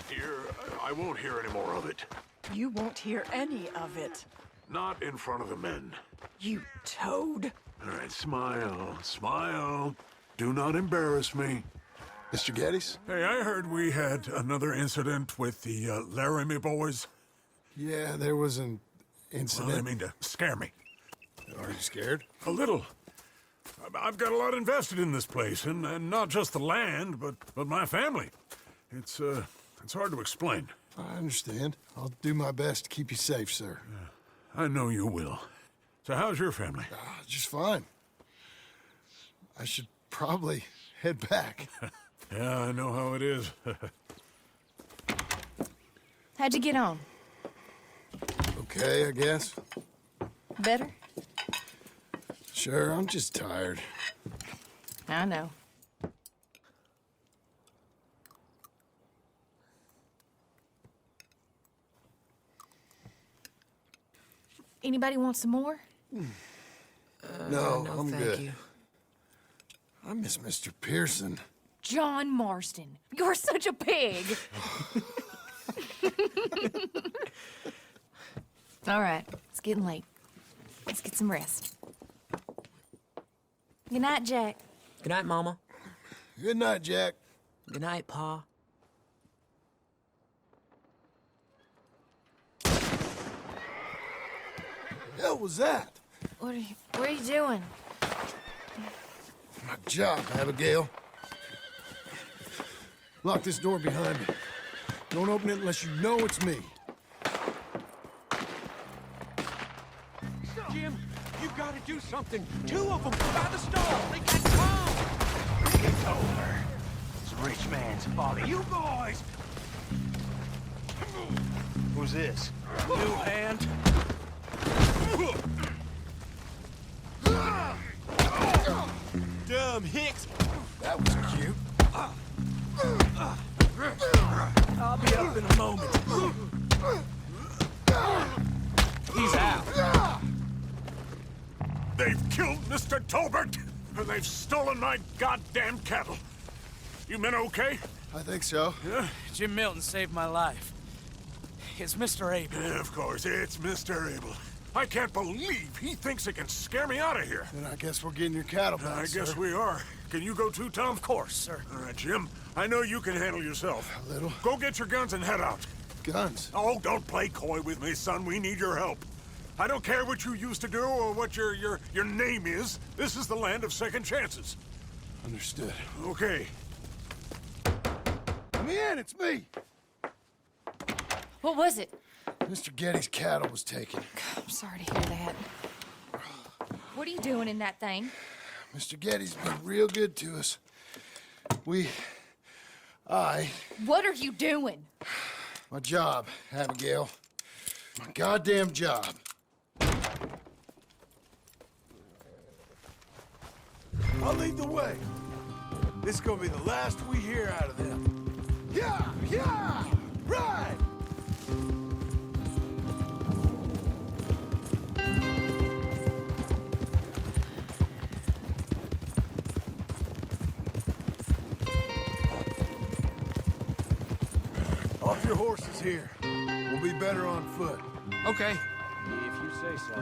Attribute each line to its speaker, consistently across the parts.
Speaker 1: Dear, I won't hear any more of it.
Speaker 2: You won't hear any of it.
Speaker 1: Not in front of the men.
Speaker 2: You toad.
Speaker 1: All right, smile, smile. Do not embarrass me.
Speaker 3: Mr. Geddes?
Speaker 1: Hey, I heard we had another incident with the Laramie boys.
Speaker 3: Yeah, there was an
Speaker 1: Well,
Speaker 3: incident.
Speaker 1: they mean to scare me.
Speaker 3: Are you scared?
Speaker 1: A little. I've got a lot invested in this place, and not just the land, but my family. It's hard to explain.
Speaker 3: I understand. I'll do my best to keep you safe, sir.
Speaker 1: I know you will. So how's your family?
Speaker 3: Just fine. I should probably head back.
Speaker 1: Yeah, I know how it is.
Speaker 4: How'd you get on?
Speaker 3: Okay, I guess.
Speaker 4: Better?
Speaker 3: Sure, I'm just tired.
Speaker 4: I know. Anybody want some more?
Speaker 3: No,
Speaker 5: no,
Speaker 3: I'm
Speaker 5: thank
Speaker 3: good.
Speaker 5: you.
Speaker 3: I miss Mr. Pearson.
Speaker 4: John Marston, you're such a pig. All right, it's getting late. Let's get some rest. Good night, Jack.
Speaker 5: Good night, Mama.
Speaker 3: Good night, Jack.
Speaker 5: Good night, Pa.
Speaker 3: Hell was that?
Speaker 4: What are you doing?
Speaker 3: My job, Abigail. Lock this door behind me. Don't open it unless you know it's me.
Speaker 6: Jim, you gotta do something. Two of them by the stall. They got calm.
Speaker 7: It's over. It's a rich man's folly. You boys! Who's this? New hand?
Speaker 6: Dumb hicks.
Speaker 3: That was cute.
Speaker 7: I'll be up in a moment. He's out.
Speaker 1: They've killed Mr. Tolbert, and they've stolen my goddamn cattle. You men okay?
Speaker 3: I think so.
Speaker 1: Yeah?
Speaker 7: Jim Milton saved my life. It's Mr. Abel.
Speaker 1: Yeah, of course, it's Mr. Abel. I can't believe he thinks he can scare me out of here.
Speaker 3: Then I guess we're getting your cattle back,
Speaker 1: I guess
Speaker 3: sir.
Speaker 1: we are. Can you go too, Tom?
Speaker 7: Of course, sir.
Speaker 1: All right, Jim. I know you can handle yourself.
Speaker 3: A little.
Speaker 1: Go get your guns and head out.
Speaker 3: Guns.
Speaker 1: Oh, don't play coy with me, son. We need your help. I don't care what you used to do or what your name is. This is the land of second chances.
Speaker 3: Understood.
Speaker 1: Okay.
Speaker 3: Let me in, it's me.
Speaker 4: What was it?
Speaker 3: Mr. Geddes' cattle was taken.
Speaker 4: I'm sorry to hear that. What are you doing in that thing?
Speaker 3: Mr. Geddes been real good to us.
Speaker 4: What are you doing?
Speaker 3: My job, Abigail. My goddamn job.
Speaker 6: I'll lead the way. This is gonna be the last we hear out of them. Yeah! Yeah! Right! Off your horses here. We'll be better on foot.
Speaker 7: Okay. If you say so.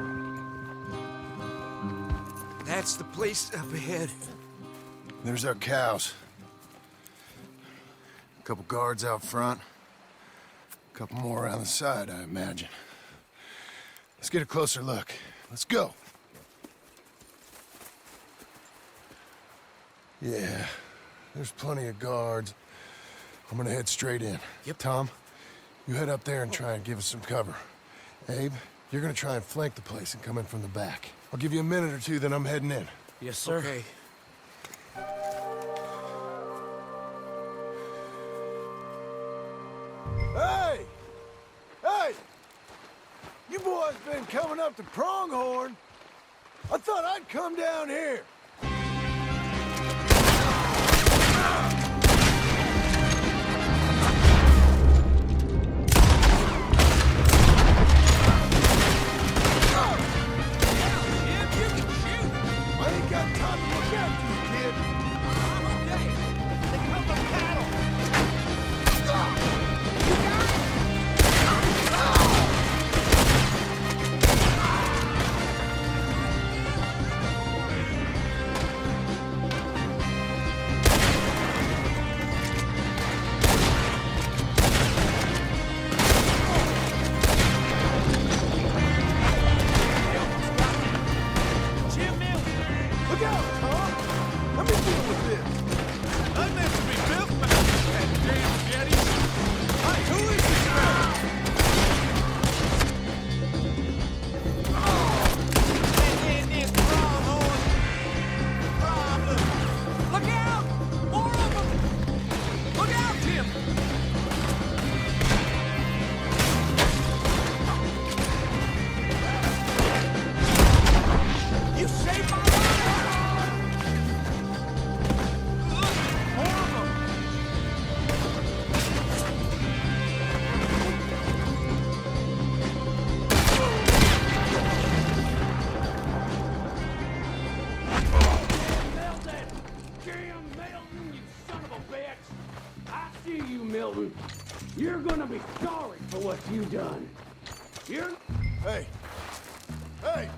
Speaker 7: That's the place up ahead.
Speaker 3: There's our cows. A couple guards out front. A couple more around the side, I imagine. Let's get a closer look. Let's go. Yeah, there's plenty of guards. I'm gonna head straight in.
Speaker 7: Yep.
Speaker 3: Tom, you head up there and try and give us some cover. Abe, you're gonna try and flank the place and come in from the back. I'll give you a minute or two, then I'm heading in.
Speaker 7: Yes, sir.
Speaker 5: Okay.
Speaker 6: Hey! Hey! You boys been coming up to Pronghorn? I thought I'd come down here. I ain't got time to look after you, kid. I'm okay. They come from cattle.
Speaker 8: You're gonna be sorry for what you done. You're...
Speaker 6: Hey! Hey!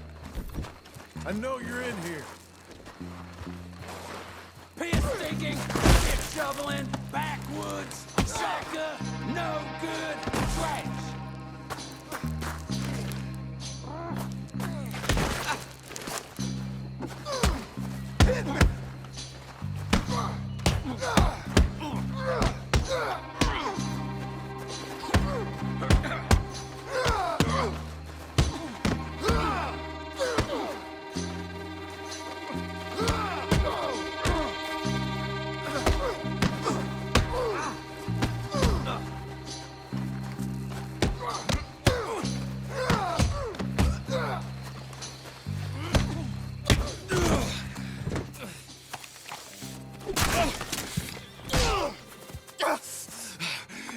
Speaker 6: I know you're in here.
Speaker 7: Piss stinking, shit shoveling, backwoods, sucker, no good, trash.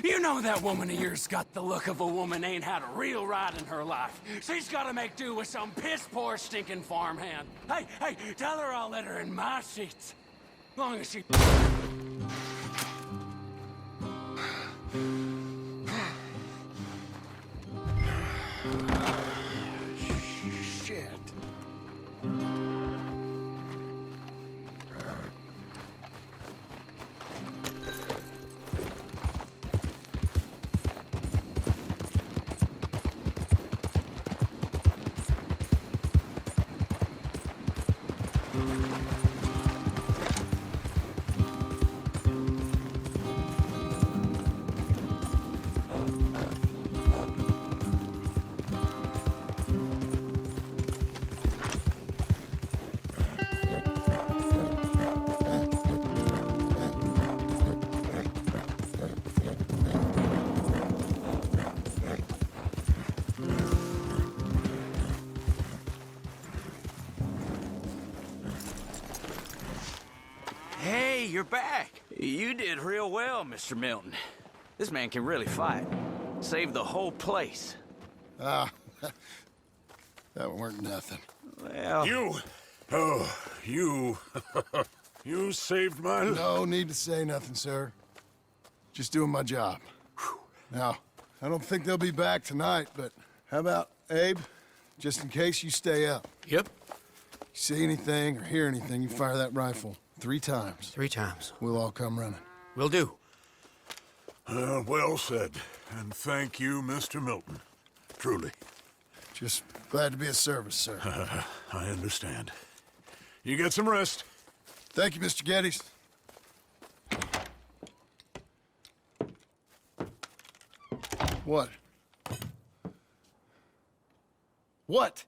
Speaker 7: You know that woman of yours got the look of a woman ain't had a real ride in her life. She's gotta make do with some piss-poor stinking farmhand. Hey, tell her I'll let her in my sheets. Long as she...
Speaker 6: Shit.
Speaker 9: Hey, you're back. You did real well, Mr. Milton. This man can really fight. Saved the whole place.
Speaker 3: Ah, that weren't nothing.
Speaker 9: Well...
Speaker 1: You, you saved my life.
Speaker 3: No need to say nothing, sir. Just doing my job. Now, I don't think they'll be back tonight, but how about Abe? Just in case you stay up.
Speaker 5: Yep.
Speaker 3: You see anything or hear anything, you fire that rifle 3 times.
Speaker 5: 3 times.
Speaker 3: We'll all come running.
Speaker 5: Will do.
Speaker 1: Well said. And thank you, Mr. Milton. Truly.
Speaker 3: Just glad to be of service, sir.
Speaker 1: I understand. You get some rest.
Speaker 3: Thank you, Mr. Geddes. What? What?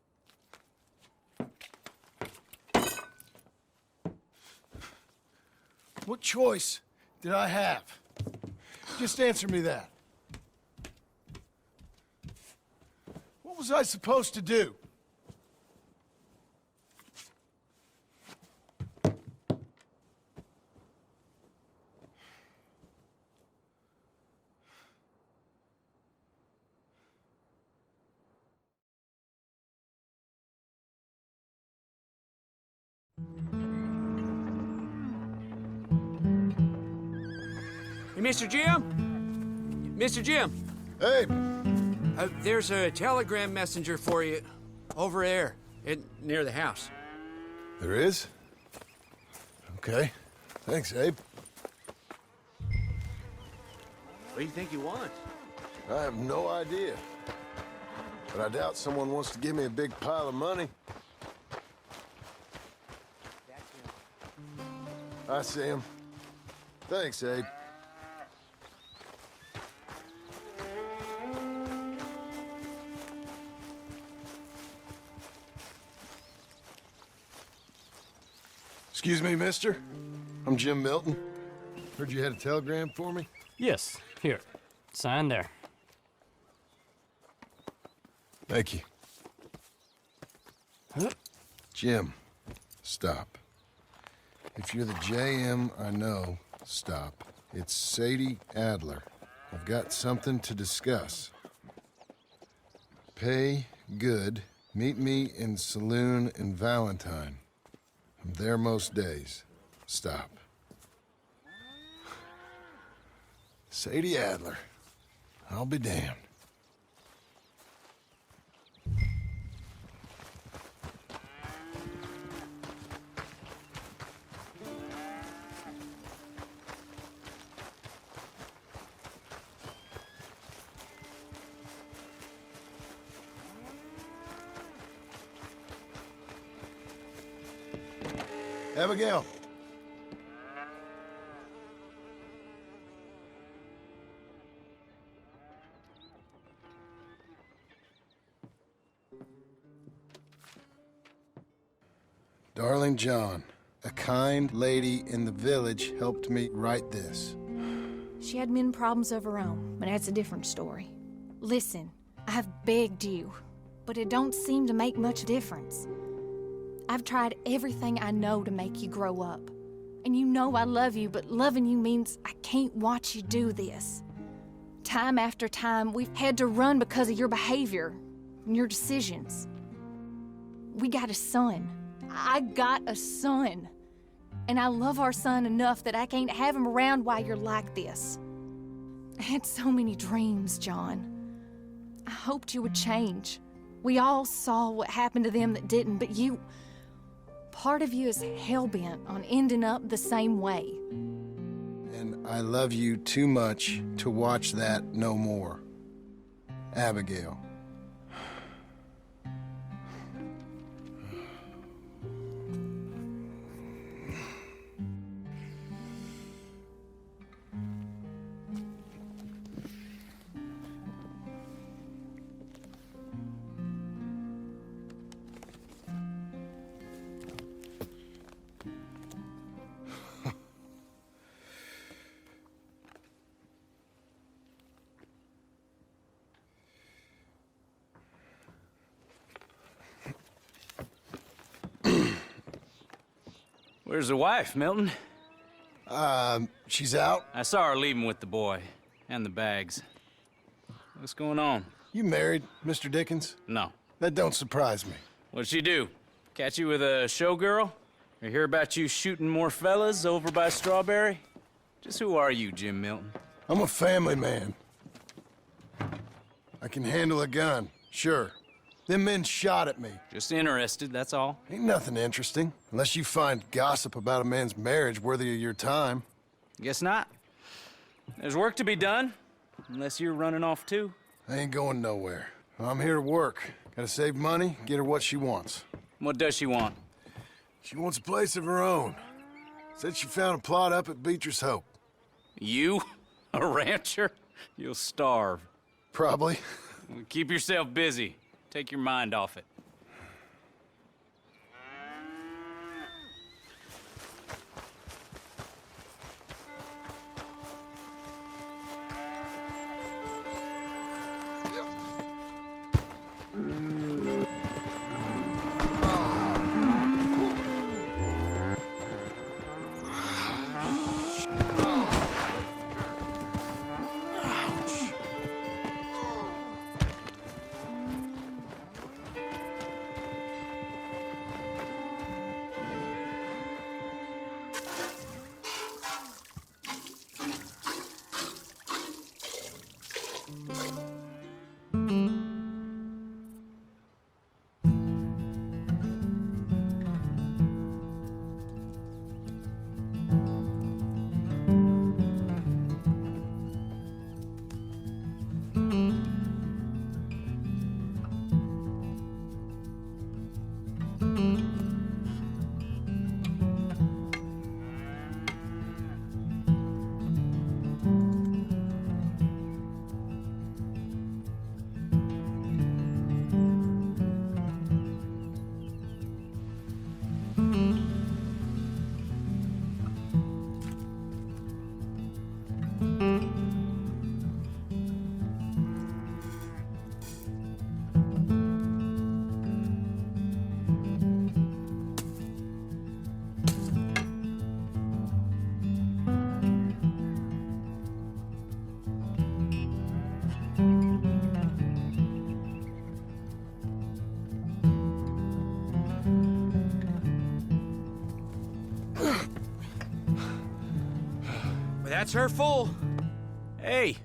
Speaker 3: What choice did I have? Just answer me that. What was I supposed to do?
Speaker 5: Hey, Mr. Jim? Mr. Jim,
Speaker 3: Hey,
Speaker 5: there's a telegram messenger for you over there, near the house.
Speaker 3: there is? Okay. Thanks, Abe.
Speaker 9: What do you think you want?
Speaker 3: I have no idea. But I doubt someone wants to give me a big pile of money. I see him. Thanks, Abe. Excuse me, mister. I'm Jim Milton. Heard you had a telegram for me?
Speaker 10: Yes, here. Sign there.
Speaker 3: Thank you. Jim, stop. If you're the JM I know, stop. It's Sadie Adler. I've got something to discuss. Pay good. Meet me in saloon in Valentine. I'm there most days. Stop. Sadie Adler. I'll be damned. Abigail. Darling John, a kind lady in the village helped me write this.
Speaker 4: She had men problems of her own, but that's a different story. Listen, I've begged you, but it don't seem to make much difference. I've tried everything I know to make you grow up. And you know I love you, but loving you means I can't watch you do this. Time after time, we've had to run because of your behavior and your decisions. We got a son. I got a son. And I love our son enough that I can't have him around while you're like this. I had so many dreams, John. I hoped you would change. We all saw what happened to them that didn't, but you... Part of you is hell-bent on ending up the same way.
Speaker 3: And I love you too much to watch that no more. Abigail.
Speaker 9: Where's the wife, Milton?
Speaker 3: She's out.
Speaker 9: I saw her leaving with the boy and the bags. What's going on?
Speaker 3: You married, Mr. Dickens?
Speaker 9: No.
Speaker 3: That don't surprise me.
Speaker 9: What'd she do? Catch you with a showgirl? Or hear about you shooting more fellas over by Strawberry? Just who are you, Jim Milton?
Speaker 3: I'm a family man. I can handle a gun, sure. Them men shot at me.
Speaker 9: Just interested, that's all.
Speaker 3: Ain't nothing interesting, unless you find gossip about a man's marriage worthy of your time.
Speaker 9: Guess not. There's work to be done, unless you're running off too.
Speaker 3: I ain't going nowhere. I'm here to work. Gotta save money, get her what she wants.
Speaker 9: What does she want?
Speaker 3: She wants a place of her own. Said she found a plot up at Beecher's Hope.
Speaker 9: You? A rancher? You'll starve.
Speaker 3: Probably.
Speaker 9: Keep yourself busy. Take your mind off it. That's her full. Hey,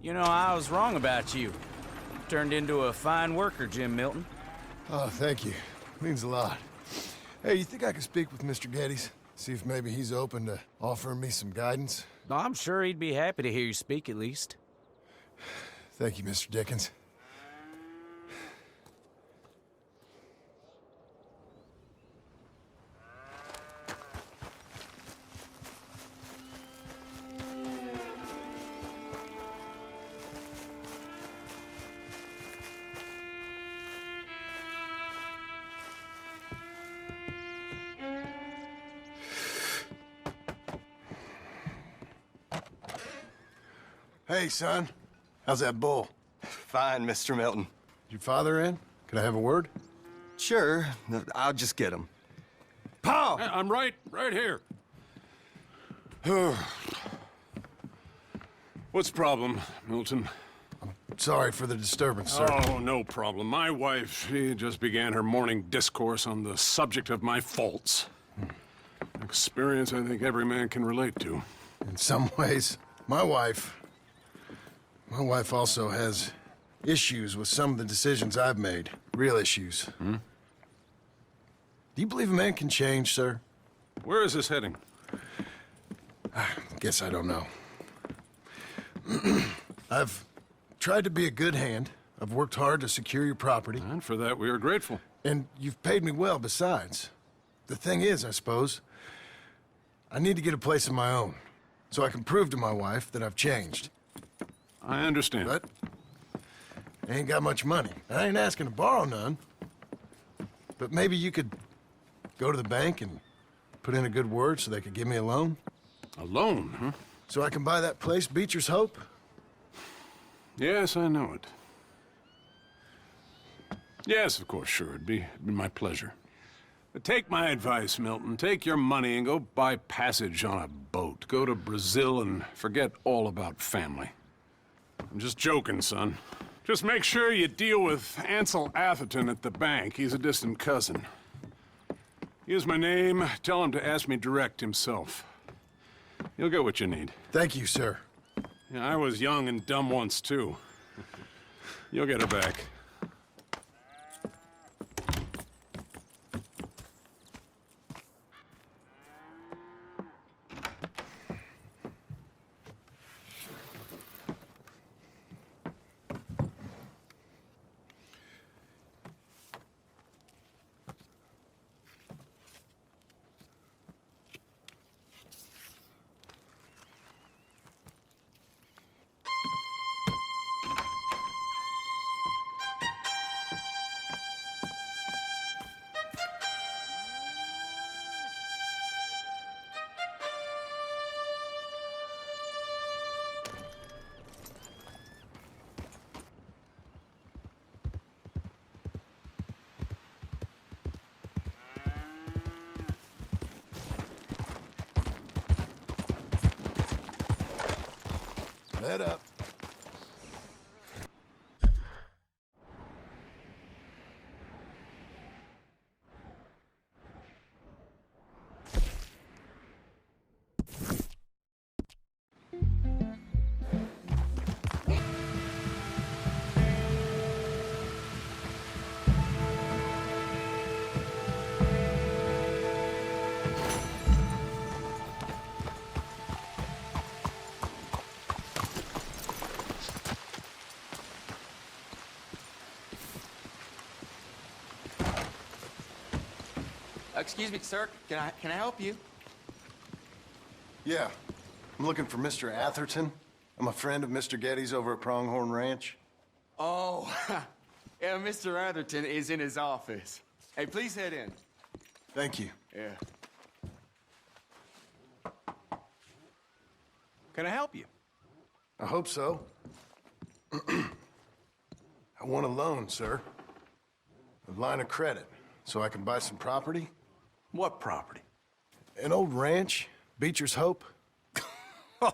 Speaker 9: You know, I was wrong about you. Turned into a fine worker, Jim Milton.
Speaker 3: Oh, thank you. Means a lot. Hey, you think I could speak with Mr. Geddes? See if maybe he's open to offering me some guidance?
Speaker 9: I'm sure he'd be happy to hear you speak, at least.
Speaker 3: Thank you, Mr. Dickens. Hey, son. How's that bull?
Speaker 11: Fine, Mr. Milton.
Speaker 3: Your father in? Can I have a word?
Speaker 11: Sure, I'll just get him. Pa!
Speaker 1: I'm right here. What's the problem, Milton?
Speaker 3: Sorry for the disturbance, sir.
Speaker 1: Oh, no problem. My wife, she just began her morning discourse on the subject of my faults. Experience I think every man can relate to.
Speaker 3: In some ways, my wife also has issues with some of the decisions I've made. Real issues.
Speaker 1: Hmm?
Speaker 3: Do you believe a man can change, sir?
Speaker 1: Where is this heading?
Speaker 3: Guess I don't know. I've tried to be a good hand. I've worked hard to secure your property.
Speaker 1: And for that, we are grateful.
Speaker 3: And you've paid me well besides. The thing is, I suppose, I need to get a place of my own, so I can prove to my wife that I've changed.
Speaker 1: I understand.
Speaker 3: But I ain't got much money. I ain't asking to borrow none. But maybe you could go to the bank and put in a good word so they could give me a loan?
Speaker 1: A loan, huh?
Speaker 3: So I can buy that place, Beecher's Hope?
Speaker 1: Yes, I know it. Yes, of course, sure. It'd be my pleasure. But take my advice, Milton. Take your money and go buy passage on a boat. Go to Brazil and forget all about family. I'm just joking, son. Just make sure you deal with Ansel Atherton at the bank. He's a distant cousin. Use my name. Tell him to ask me direct himself. You'll get what you need.
Speaker 3: Thank you, sir.
Speaker 1: Yeah, I was young and dumb once, too. You'll get her back.
Speaker 3: Let up.
Speaker 11: Excuse me, sir. Can I help you?
Speaker 3: Yeah. I'm looking for Mr. Atherton. I'm a friend of Mr. Geddes over at Pronghorn Ranch.
Speaker 11: Oh, yeah, Mr. Atherton is in his office. Hey, please head in.
Speaker 3: Thank you.
Speaker 11: Yeah.
Speaker 5: Can I help you?
Speaker 3: I hope so. I want a loan, sir. A line of credit, so I can buy some property.
Speaker 5: What property?
Speaker 3: An old ranch, Beecher's Hope.
Speaker 5: Oh,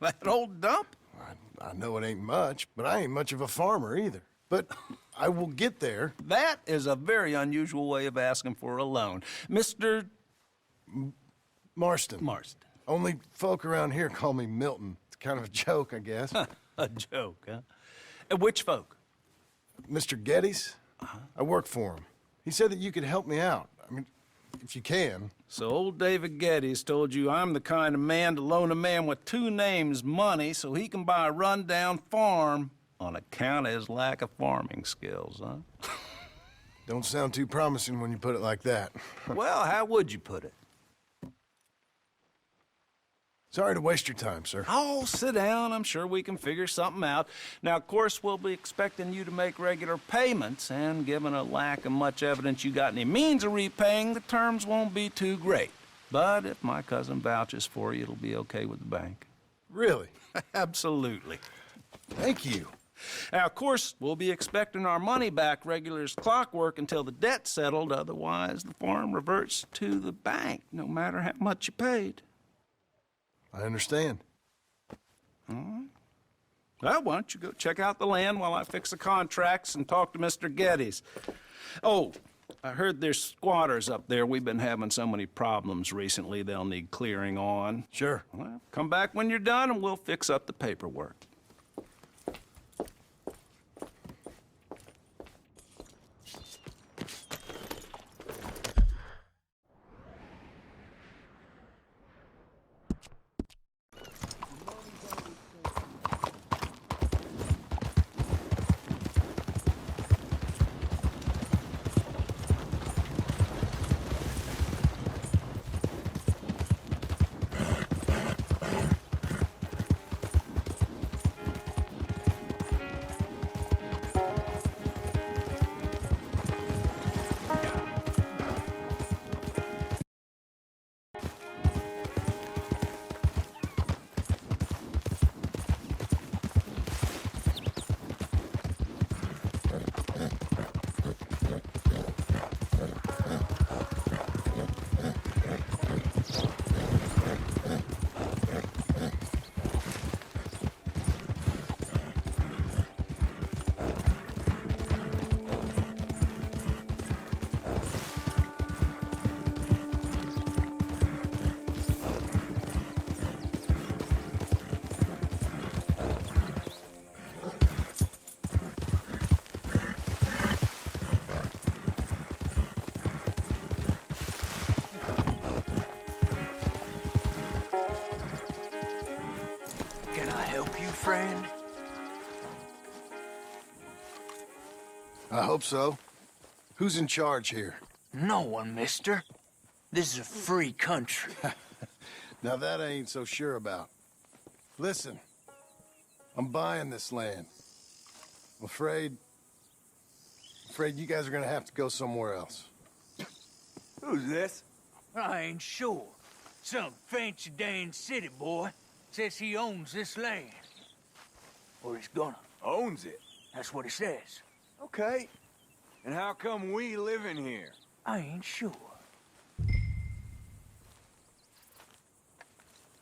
Speaker 5: that old dump?
Speaker 3: I know it ain't much, but I ain't much of a farmer either. But I will get there.
Speaker 12: That is a very unusual way of asking for a loan. Mr.
Speaker 3: Marston.
Speaker 12: Marston.
Speaker 3: Only folk around here call me Milton. It's kind of a joke, I guess.
Speaker 12: A joke, huh? And which folk?
Speaker 3: Mr. Geddes? I work for him. He said that you could help me out. I mean, if you can.
Speaker 12: So old David Geddes told you I'm the kind of man to loan a man with two names money so he can buy a rundown farm on account of his lack of farming skills, huh?
Speaker 3: Don't sound too promising when you put it like that.
Speaker 12: Well, how would you put it?
Speaker 3: Sorry to waste your time, sir.
Speaker 12: Oh, sit down. I'm sure we can figure something out. Now, of course, we'll be expecting you to make regular payments, and given a lack of much evidence you got any means of repaying, the terms won't be too great. But if my cousin vouches for you, it'll be okay with the bank.
Speaker 3: Really?
Speaker 12: Absolutely.
Speaker 3: Thank you.
Speaker 12: Now, of course, we'll be expecting our money back regular as clockwork until the debt's settled. Otherwise, the farm reverts to the bank, no matter how much you paid.
Speaker 3: I understand.
Speaker 12: All right. Well, why don't you go check out the land while I fix the contracts and talk to Mr. Geddes. Oh, I heard there's squatters up there. We've been having so many problems recently, they'll need clearing on.
Speaker 3: Sure.
Speaker 12: Well, come back when you're done and we'll fix up the paperwork.
Speaker 2: Can I help you, friend?
Speaker 3: I hope so. Who's in charge here?
Speaker 2: No one, mister. This is a free country.
Speaker 3: Now that I ain't so sure about. Listen, I'm buying this land. I'm afraid you guys are gonna have to go somewhere else.
Speaker 11: Who's this?
Speaker 8: I ain't sure. Some fancy Dan city boy says he owns this land. Or he's gonna.
Speaker 11: Owns it.
Speaker 8: That's what he says.
Speaker 11: Okay. And how come we live in here?
Speaker 8: I ain't sure.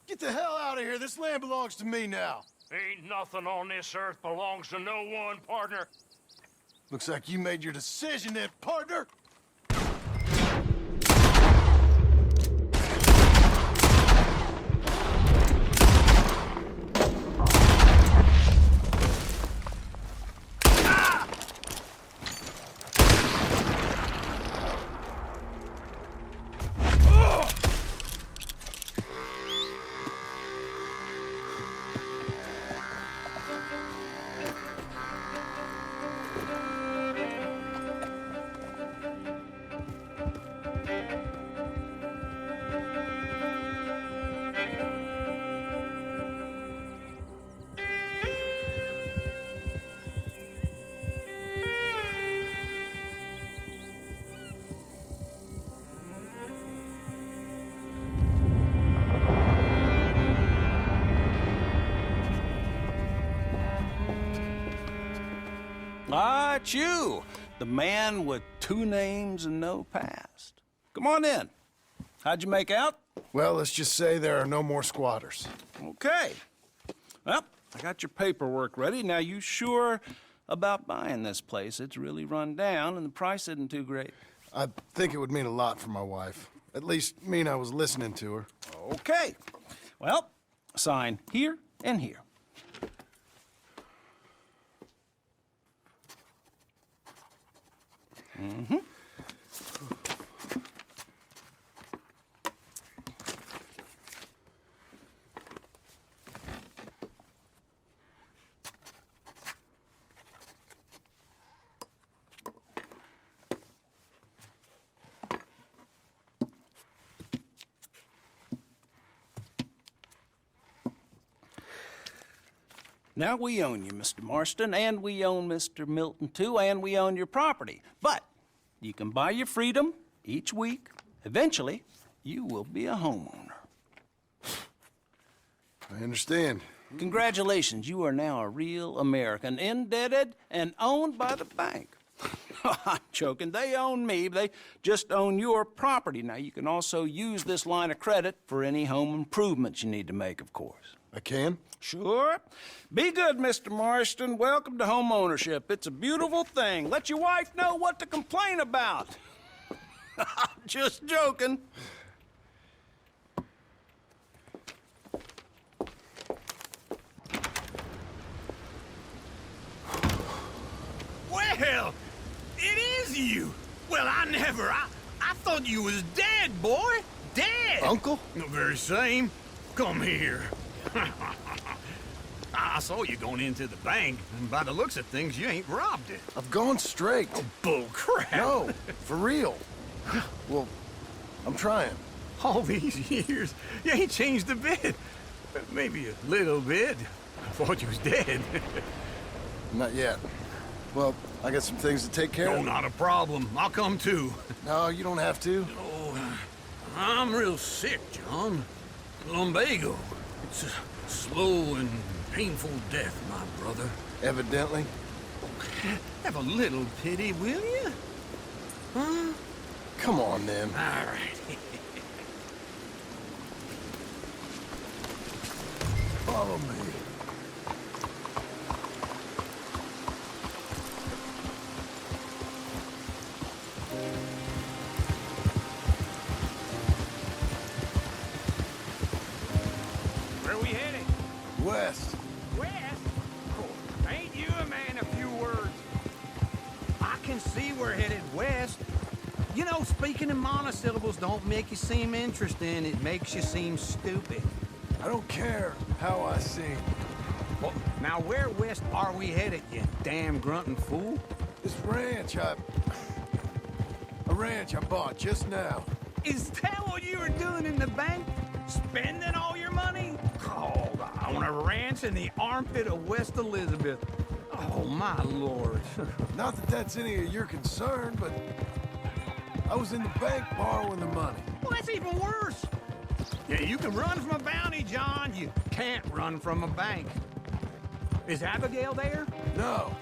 Speaker 3: Get the hell out of here. This land belongs to me now.
Speaker 7: Ain't nothing on this earth belongs to no one, partner.
Speaker 3: Looks like you made your decision then, partner.
Speaker 12: Ah, it's you, the man with two names and no past. Come on in. How'd you make out?
Speaker 3: Well, let's just say there are no more squatters.
Speaker 12: Okay. Well, I got your paperwork ready. Now, you sure about buying this place? It's really run down, and the price isn't too great.
Speaker 3: I think it would mean a lot for my wife. At least mean I was listening to her.
Speaker 12: Okay. Well, sign here and here. Mm-hmm. Now, we own you, Mr. Marston, and we own Mr. Milton, too, and we own your property. But you can buy your freedom each week. Eventually, you will be a homeowner.
Speaker 3: I understand.
Speaker 12: Congratulations, you are now a real American, indebted and owned by the bank. I'm joking. They own me. They just own your property. Now, you can also use this line of credit for any home improvements you need to make, of course.
Speaker 3: I can?
Speaker 12: Sure. Be good, Mr. Marston. Welcome to home ownership. It's a beautiful thing. Let your wife know what to complain about. Just joking.
Speaker 7: Well, it is you. Well, I thought you was dead, boy. Dead.
Speaker 3: Uncle?
Speaker 7: The very same. Come here. I saw you going into the bank, and by the looks of things, you ain't robbed it.
Speaker 3: I've gone straight.
Speaker 7: Oh, bull crap.
Speaker 3: No, for real. Well, I'm trying.
Speaker 7: All these years, you ain't changed a bit. Maybe a little bit. I thought you was dead.
Speaker 3: Not yet. Well, I got some things to take care
Speaker 7: No,
Speaker 3: of.
Speaker 7: not a problem. I'll come too.
Speaker 3: No, you don't have to.
Speaker 7: Oh, I'm real sick, John. Lumbago. It's a slow and painful death, my brother.
Speaker 3: Evidently.
Speaker 7: Have a little pity, will you? Huh?
Speaker 3: Come on, then.
Speaker 7: All right.
Speaker 3: Follow me.
Speaker 5: Where are we headed?
Speaker 3: West.
Speaker 5: West? Oh, ain't you a man of few words? I can see we're headed west. You know, speaking in monosyllables don't make you seem interesting. It makes you seem stupid.
Speaker 6: I don't care how I seem.
Speaker 5: Well, now where west are we headed, you damn grunting fool?
Speaker 6: This ranch a ranch I bought just now.
Speaker 5: Is that what you were doing in the bank? Spending all your money? Oh, on a ranch in the armpit of West Elizabeth. Oh, my lord.
Speaker 6: Not that that's any of your concern, but I was in the bank borrowing the money.
Speaker 5: Well, that's even worse. Yeah, you can run from a bounty, John. You can't run from a bank. Is Abigail there?
Speaker 6: No,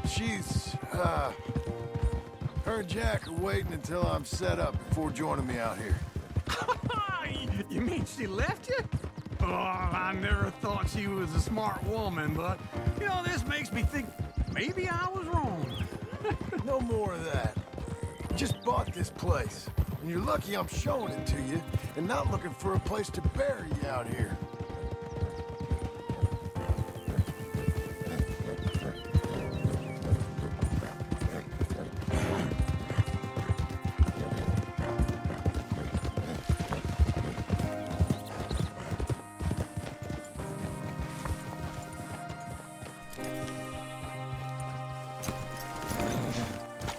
Speaker 6: she's, her and Jack are waiting until I'm set up before joining me out here.
Speaker 5: You mean she left you? Oh, I never thought she was a smart woman, but, you know, this makes me think maybe I was wrong.
Speaker 6: No more of that. Just bought this place, and you're lucky I'm showing it to you and not looking for a place to bury you out here.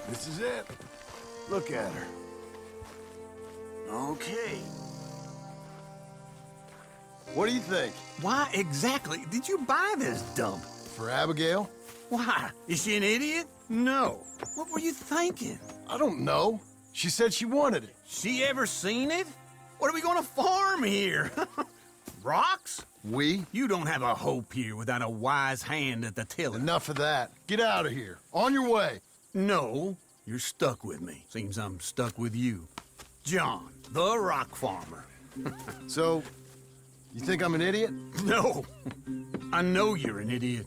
Speaker 6: This is it. Look at her.
Speaker 7: Okay.
Speaker 3: What do you think?
Speaker 7: Why exactly did you buy this dump?
Speaker 3: For Abigail?
Speaker 7: Why? Is she an idiot? No. What were you thinking?
Speaker 3: I don't know. She said she wanted it.
Speaker 7: She ever seen it? What are we gonna farm here? Rocks?
Speaker 3: We?
Speaker 7: You don't have a hope here without a wise hand at the tiller.
Speaker 3: Enough of that. Get out of here. On your way.
Speaker 7: No, you're stuck with me. Seems I'm stuck with you. John, the rock farmer.
Speaker 3: So, you think I'm an idiot?
Speaker 7: No, I know you're an idiot.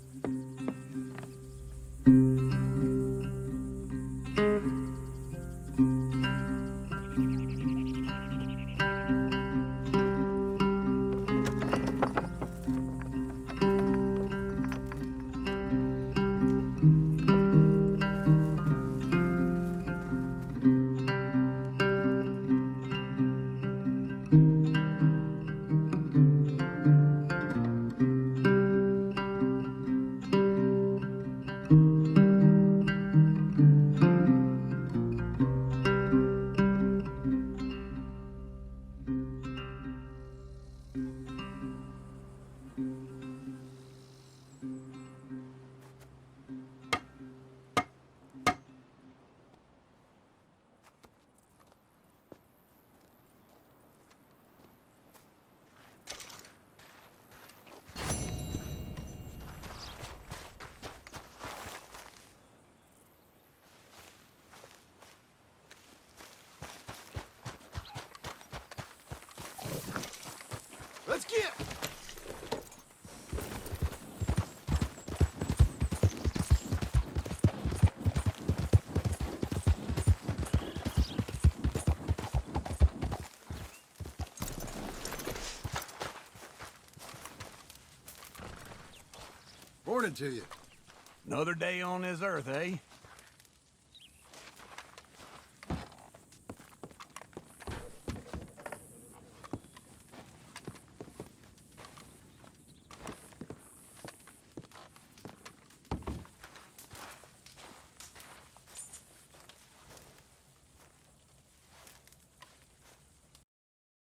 Speaker 3: morning to you.
Speaker 5: Another day on this earth, eh?